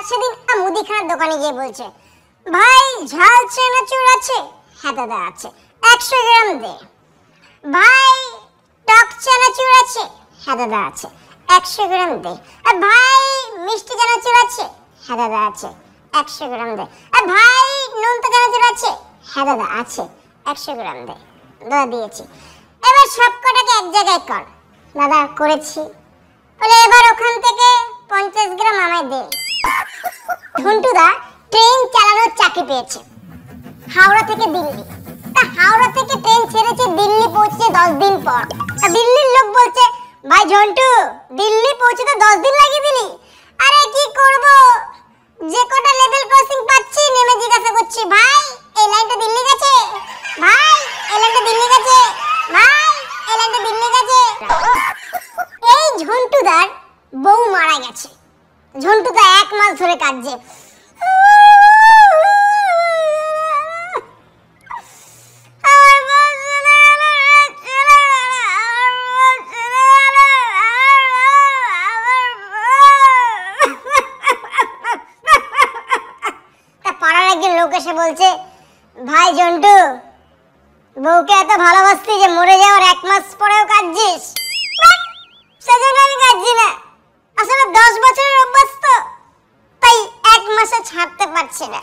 সেদিন মুদিখানার দোকানে গিয়ে বলছে, ভাই ঝাল চানাচুর আছে? হ্যাঁ দাদা আছে। 100 গ্রাম দে। ভাই টক চানাচুর আছে? হ্যাঁ দাদা আছে। 100 গ্রাম দে। ভাই মিষ্টি চানাচুর আছে? হ্যাঁ দাদা আছে। 100 গ্রাম দে। ভাই নোনতা চানাচুর আছে? হ্যাঁ দাদা আছে। 100 গ্রাম দে। দাদা দিয়েছি। এবার সব কটাকে এক জায়গায় কর। দাদা করেছি। বলে এবার ওখান থেকে 50 গ্রাম আমায় দে। ঝন্টুদা ট্রেন চালানোর চাকরি পেয়েছে হাওড়া থেকে দিল্লি। তা হাওড়া থেকে ট্রেন ছেড়েছে, দিল্লি পৌঁছে 10 দিন পর। তা দিল্লির লোক বলছে, ভাই ঝন্টু দিল্লি পৌঁছতে 10 দিন লাগিয়ে দিলি? আরে কি করব, যে কটা লেভেল ক্রসিং পাচ্ছি নেমে জিজ্ঞাসা করছি, ভাই এই লাইনটা দিল্লি গেছে? ভাই এই লাইনটা দিল্লি গেছে? ভাই এই লাইনটা দিল্লি গেছে? এই ঝন্টুদার বউ মারা গেছে। ঝন্টুদা 1 মাস ধরে কাঁদছে। পাড়ার একজন লোক এসে বলছে, ভাই জন্টু বউকে এত ভালোবাসতি যে মরে যাওয়ার 1 মাস পরেও কাঁদছিস? সেজন্য আমি কাঁদছি না, আসলে 10 বছরের অভ্যাস তো, তাই 1 মাসে ছাড়তে পারছি না।